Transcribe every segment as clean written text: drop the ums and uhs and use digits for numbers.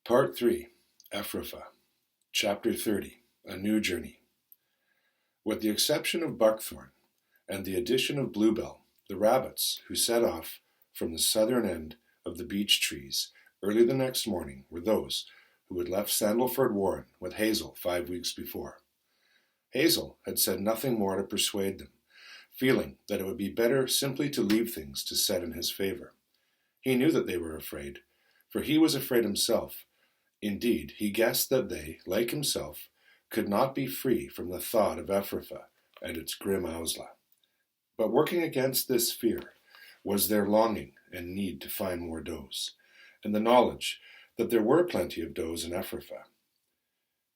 Part 3, Ephrathah, Chapter 30, A New Journey. With the exception of Buckthorn and the addition of Bluebell, the rabbits who set off from the southern end of the beech trees early the next morning were those who had left Sandalford Warren with Hazel 5 weeks before. Hazel had said nothing more to persuade them, feeling that it would be better simply to leave things to set in his favor. He knew that they were afraid, for he was afraid himself. Indeed, he guessed that they, like himself, could not be free from the thought of Ephrathah and its grim Owsla. But working against this fear was their longing and need to find more does, and the knowledge that there were plenty of does in Ephrathah.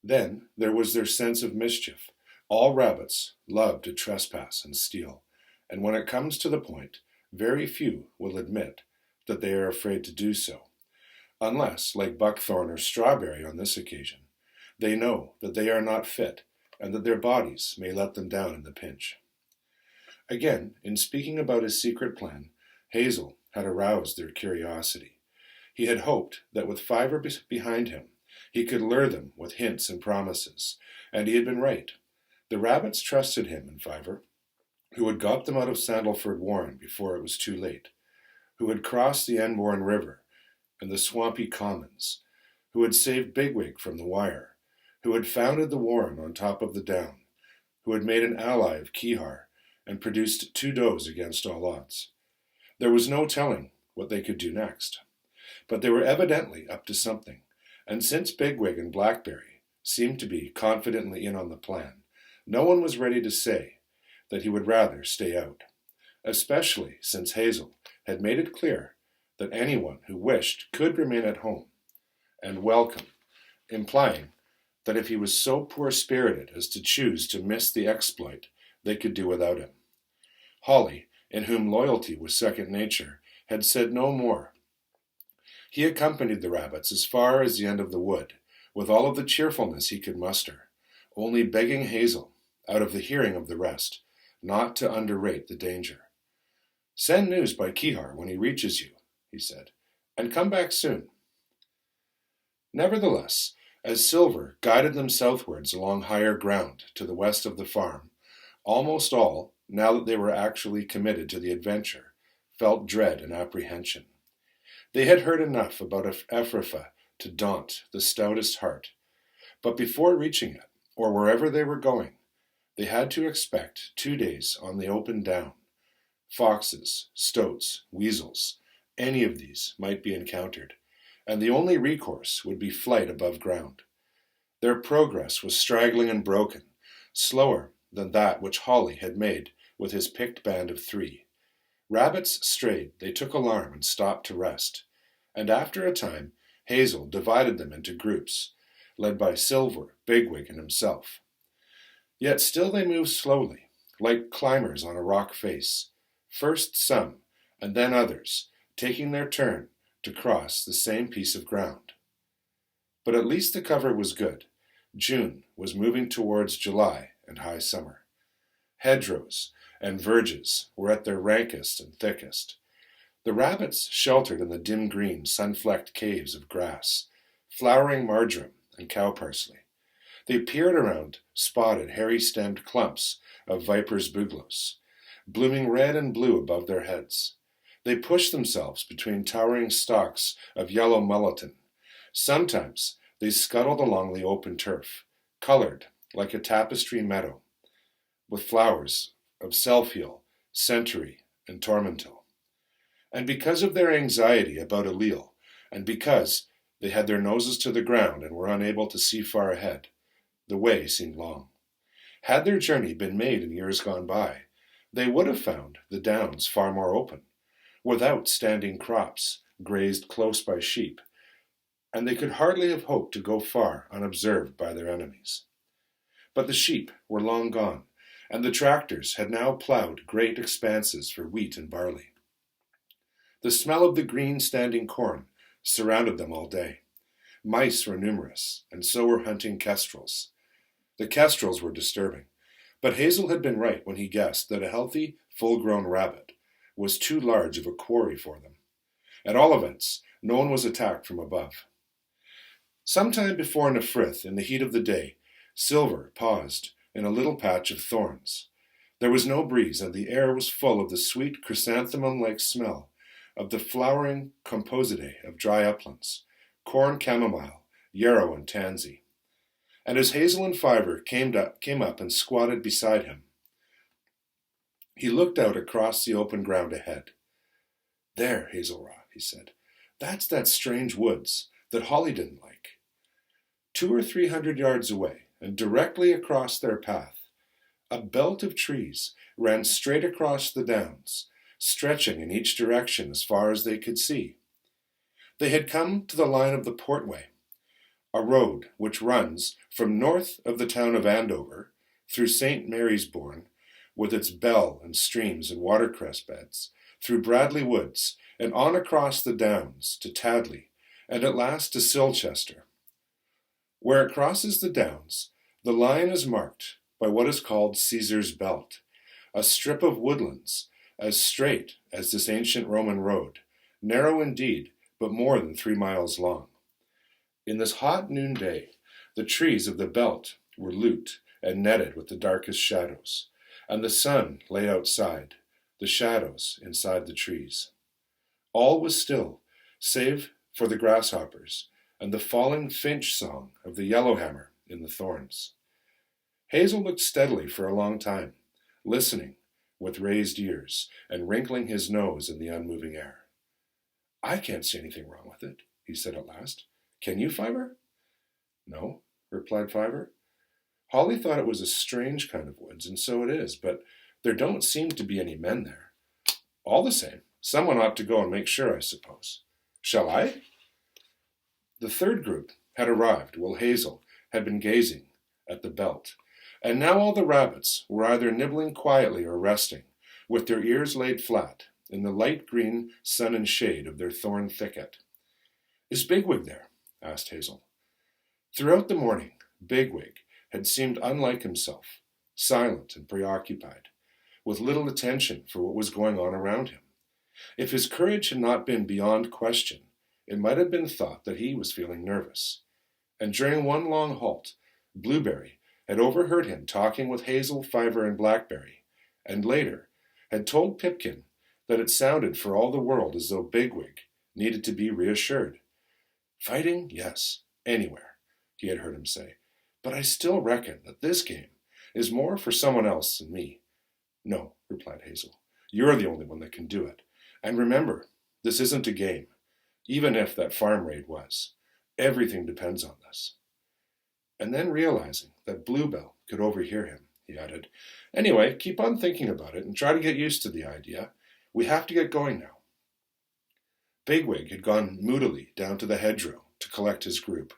Then there was their sense of mischief. All rabbits love to trespass and steal, and when it comes to the point, very few will admit that they are afraid to do so. Unless, like Buckthorn or Strawberry on this occasion, they know that they are not fit and that their bodies may let them down in the pinch. Again, in speaking about his secret plan, Hazel had aroused their curiosity. He had hoped that with Fiver behind him, he could lure them with hints and promises, and he had been right. The rabbits trusted him and Fiver, who had got them out of Sandalford Warren before it was too late, who had crossed the Enborn River and the swampy commons, who had saved Bigwig from the wire, who had founded the warren on top of the down, who had made an ally of Kehar and produced 2 does against all odds. There was no telling what they could do next, but they were evidently up to something, and since Bigwig and Blackberry seemed to be confidently in on the plan, no one was ready to say that he would rather stay out, especially since Hazel had made it clear that anyone who wished could remain at home and welcome, implying that if he was so poor-spirited as to choose to miss the exploit, they could do without him. Holly, in whom loyalty was second nature, had said no more. He accompanied the rabbits as far as the end of the wood, with all of the cheerfulness he could muster, only begging Hazel, out of the hearing of the rest, not to underrate the danger. "Send news by Kehar when he reaches you," he said, "and come back soon." Nevertheless, as Silver guided them southwards along higher ground to the west of the farm, almost all, now that they were actually committed to the adventure, felt dread and apprehension. They had heard enough about Ephrathah to daunt the stoutest heart, but before reaching it, or wherever they were going, they had to expect 2 days on the open down. Foxes, stoats, weasels, any of these might be encountered, and the only recourse would be flight above ground. Their progress was straggling and broken, slower than that which Holly had made with his picked band of 3. Rabbits strayed, they took alarm and stopped to rest, and after a time Hazel divided them into groups, led by Silver, Bigwig, and himself. Yet still they moved slowly, like climbers on a rock face, first some, and then others, taking their turn to cross the same piece of ground. But at least the cover was good. June was moving towards July and high summer. Hedgerows and verges were at their rankest and thickest. The rabbits sheltered in the dim green, sun-flecked caves of grass, flowering marjoram and cow parsley. They peered around spotted, hairy-stemmed clumps of viper's bugloss, blooming red and blue above their heads. They pushed themselves between towering stalks of yellow mulleton. Sometimes they scuttled along the open turf, colored like a tapestry meadow, with flowers of self-heal, centaury, and tormentil. And because of their anxiety about allele, and because they had their noses to the ground and were unable to see far ahead, the way seemed long. Had their journey been made in years gone by, they would have found the downs far more open, without standing crops grazed close by sheep, and they could hardly have hoped to go far unobserved by their enemies. But the sheep were long gone, and the tractors had now ploughed great expanses for wheat and barley. The smell of the green standing corn surrounded them all day. Mice were numerous, and so were hunting kestrels. The kestrels were disturbing, but Hazel had been right when he guessed that a healthy, full-grown rabbit was too large of a quarry for them. At all events, no one was attacked from above. Sometime before Nefrith, in the heat of the day, Silver paused in a little patch of thorns. There was no breeze, and the air was full of the sweet chrysanthemum-like smell of the flowering composidae of dry uplands, corn chamomile, yarrow, and tansy. And as Hazel and Fiver came up and squatted beside him, he looked out across the open ground ahead. "There, Hazelrah," he said, "that's that strange woods that Holly didn't like." 200 or 300 yards away, and directly across their path, a belt of trees ran straight across the downs, stretching in each direction as far as they could see. They had come to the line of the Portway, a road which runs from north of the town of Andover through St. Mary'sbourne, with its bell and streams and watercress beds, through Bradley Woods, and on across the downs to Tadley, and at last to Silchester. Where it crosses the downs, the line is marked by what is called Caesar's Belt, a strip of woodlands as straight as this ancient Roman road, narrow indeed, but more than 3 miles long. In this hot noonday, the trees of the belt were looped and netted with the darkest shadows, and the sun lay outside, the shadows inside the trees. All was still, save for the grasshoppers and the falling finch song of the yellowhammer in the thorns. Hazel looked steadily for a long time, listening with raised ears and wrinkling his nose in the unmoving air. "I can't see anything wrong with it," he said at last. "Can you, Fiver?" "No," replied Fiver. "Holly thought it was a strange kind of woods, and so it is, but there don't seem to be any men there. All the same, someone ought to go and make sure, I suppose. Shall I?" The third group had arrived while Hazel had been gazing at the belt, and now all the rabbits were either nibbling quietly or resting, with their ears laid flat, in the light green sun and shade of their thorn thicket. "Is Bigwig there?" asked Hazel. Throughout the morning, Bigwig had seemed unlike himself, silent and preoccupied, with little attention for what was going on around him. If his courage had not been beyond question, it might have been thought that he was feeling nervous. And during one long halt, Blueberry had overheard him talking with Hazel, Fiver, and Blackberry, and later had told Pipkin that it sounded for all the world as though Bigwig needed to be reassured. "Fighting, yes, anywhere," he had heard him say, "but I still reckon that this game is more for someone else than me." "No," replied Hazel, "you're the only one that can do it. And remember, this isn't a game, even if that farm raid was. Everything depends on this." And then realizing that Bluebell could overhear him, he added, "Anyway, keep on thinking about it and try to get used to the idea. We have to get going now." Bigwig had gone moodily down to the hedgerow to collect his group,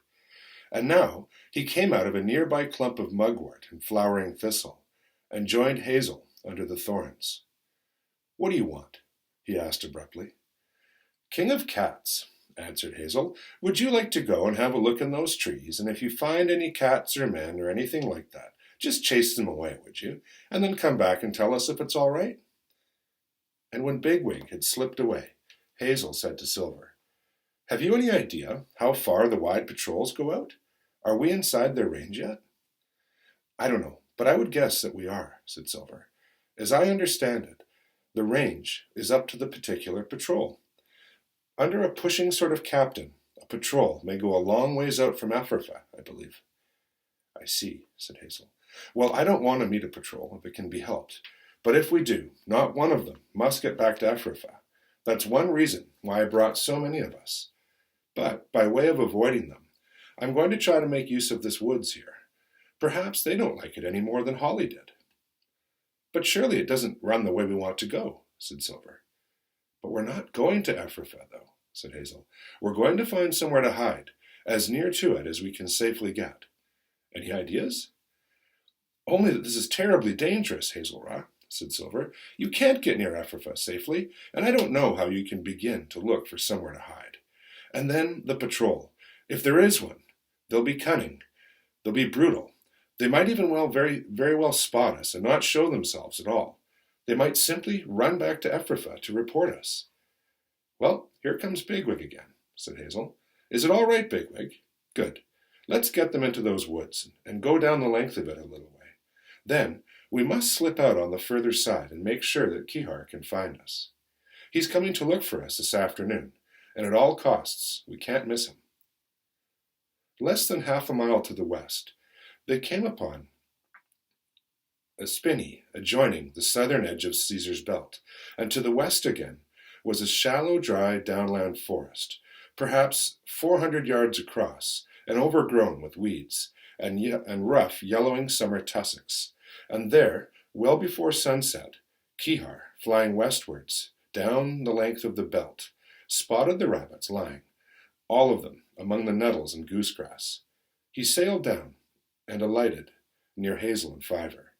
and now he came out of a nearby clump of mugwort and flowering thistle, and joined Hazel under the thorns. "What do you want?" he asked abruptly. "King of Cats," answered Hazel, "would you like to go and have a look in those trees, and if you find any cats or men or anything like that, just chase them away, would you, and then come back and tell us if it's all right?" And when Bigwig had slipped away, Hazel said to Silver, "Have you any idea how far the wide patrols go out? Are we inside their range yet?" "I don't know, but I would guess that we are," said Silver. "As I understand it, the range is up to the particular patrol. Under a pushing sort of captain, a patrol may go a long ways out from Ephrafa, I believe." "I see," said Hazel. "Well, I don't want to meet a patrol if it can be helped, but if we do, not one of them must get back to Ephrafa. That's one reason why I brought so many of us. But, by way of avoiding them, I'm going to try to make use of this woods here. Perhaps they don't like it any more than Holly did." "But surely it doesn't run the way we want to go," said Silver. "But we're not going to Ephrafa, though," said Hazel. "We're going to find somewhere to hide, as near to it as we can safely get. Any ideas?" "Only that this is terribly dangerous, Hazelrah," said Silver. "You can't get near Ephrafa safely, and I don't know how you can begin to look for somewhere to hide. And then the patrol. If there is one, they'll be cunning. They'll be brutal. They might even very well spot us and not show themselves at all. They might simply run back to Ephrafa to report us." "Well, here comes Bigwig again," said Hazel. "Is it all right, Bigwig?" Good. Let's get them into those woods and go down the length of it a little way. Then we must slip out on the further side and make sure that Kihar can find us. He's coming to look for us this afternoon, and at all costs, we can't miss him. Less than half a mile to the west, they came upon a spinney adjoining the southern edge of Caesar's Belt, and to the west again was a shallow, dry, downland forest, perhaps 400 yards across, and overgrown with weeds and rough, yellowing summer tussocks. And there, well before sunset, Kihar, flying westwards, down the length of the belt, spotted the rabbits lying, all of them among the nettles and goosegrass. He sailed down and alighted near Hazel and Fiver.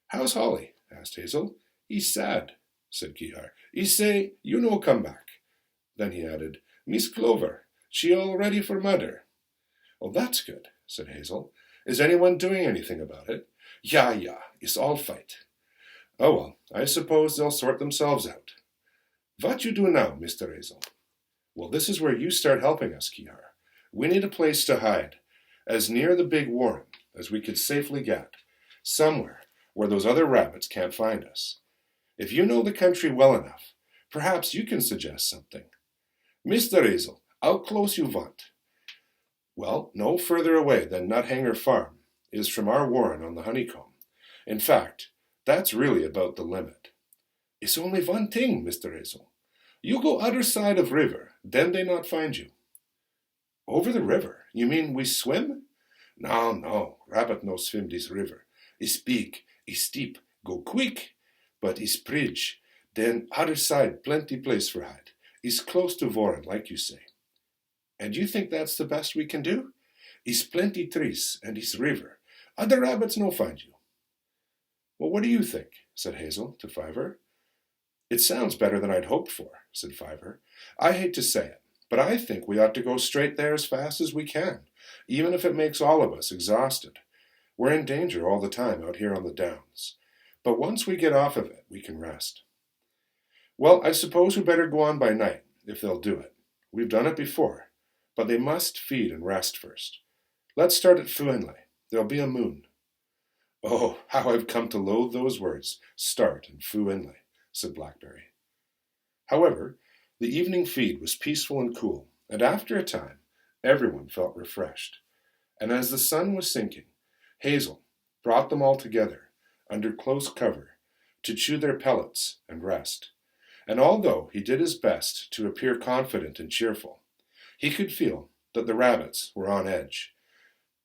"How's Holly?" asked Hazel. "He's sad," said Kihar. "He say, you no come back." Then he added, "Miss Clover, she all ready for mother." "Oh, that's good," said Hazel. "Is anyone doing anything about it?" Yeah, it's all fight." "Oh, well, I suppose they'll sort themselves out." "What you do now, Mr. Hazel?" "Well, this is where you start helping us, Kihar. We need a place to hide, as near the big warren as we could safely get, somewhere where those other rabbits can't find us. If you know the country well enough, perhaps you can suggest something." "Mr. Hazel, how close you want?" "Well, no further away than Nuthanger Farm is from our warren on the Honeycomb. In fact, that's really about the limit." "It's only one thing, Mr. Hazel. You go other side of river, then they not find you." "Over the river? You mean we swim?" No, rabbit no swim this river. It's big, it's steep, go quick, but it's bridge. Then other side, plenty place for hide. It's close to warren, like you say." "And you think that's the best we can do?" "It's plenty trees, and it's river. Other rabbits no find you." "Well, what do you think?" said Hazel to Fiver. "It sounds better than I'd hoped for," said Fiver. "I hate to say it, but I think we ought to go straight there as fast as we can, even if it makes all of us exhausted. We're in danger all the time out here on the downs. But once we get off of it, we can rest." "Well, I suppose we better go on by night, if they'll do it. We've done it before, but they must feed and rest first. Let's start at Fuenley. There'll be a moon." "Oh, how I've come to loathe those words, start and Fuenley," said Blackberry. However, the evening feed was peaceful and cool, and after a time everyone felt refreshed. And as the sun was sinking, Hazel brought them all together, under close cover, to chew their pellets and rest. And although he did his best to appear confident and cheerful, he could feel that the rabbits were on edge.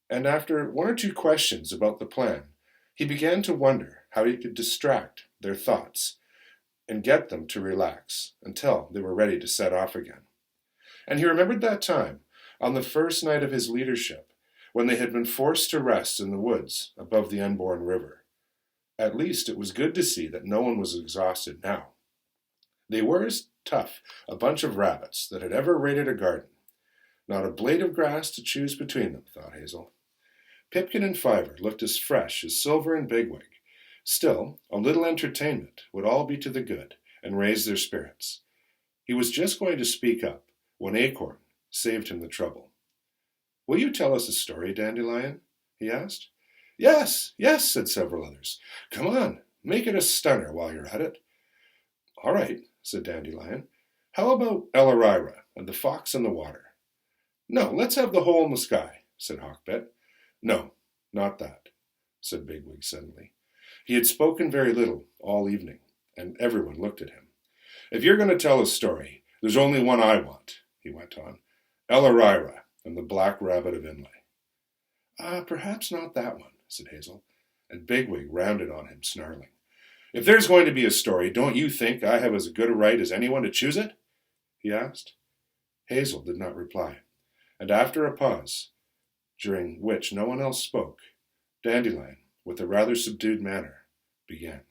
And after one or two questions about the plan, he began to wonder how he could distract their thoughts and get them to relax until they were ready to set off again. And he remembered that time, on the first night of his leadership, when they had been forced to rest in the woods above the unborn river. At least it was good to see that no one was exhausted now. They were as tough a bunch of rabbits that had ever raided a garden. Not a blade of grass to choose between them, thought Hazel. Pipkin and Fiver looked as fresh as Silver and Bigwig. Still, a little entertainment would all be to the good and raise their spirits. He was just going to speak up when Acorn saved him the trouble. "Will you tell us a story, Dandelion?" he asked. Yes, said several others. "Come on, make it a stunner while you're at it." "All right," said Dandelion. "How about Ellarira and the Fox in the Water?" "No, let's have the Hole in the Sky," said Hawkbit. "No, not that," said Bigwig suddenly. He had spoken very little all evening, and everyone looked at him. "If you're going to tell a story, there's only one I want," he went on. "Ellarira and the Black Rabbit of Inlay." Perhaps not that one," said Hazel, and Bigwig rounded on him, snarling. "If there's going to be a story, don't you think I have as good a right as anyone to choose it?" he asked. Hazel did not reply, and after a pause, during which no one else spoke, Dandelion, with a rather subdued manner, began.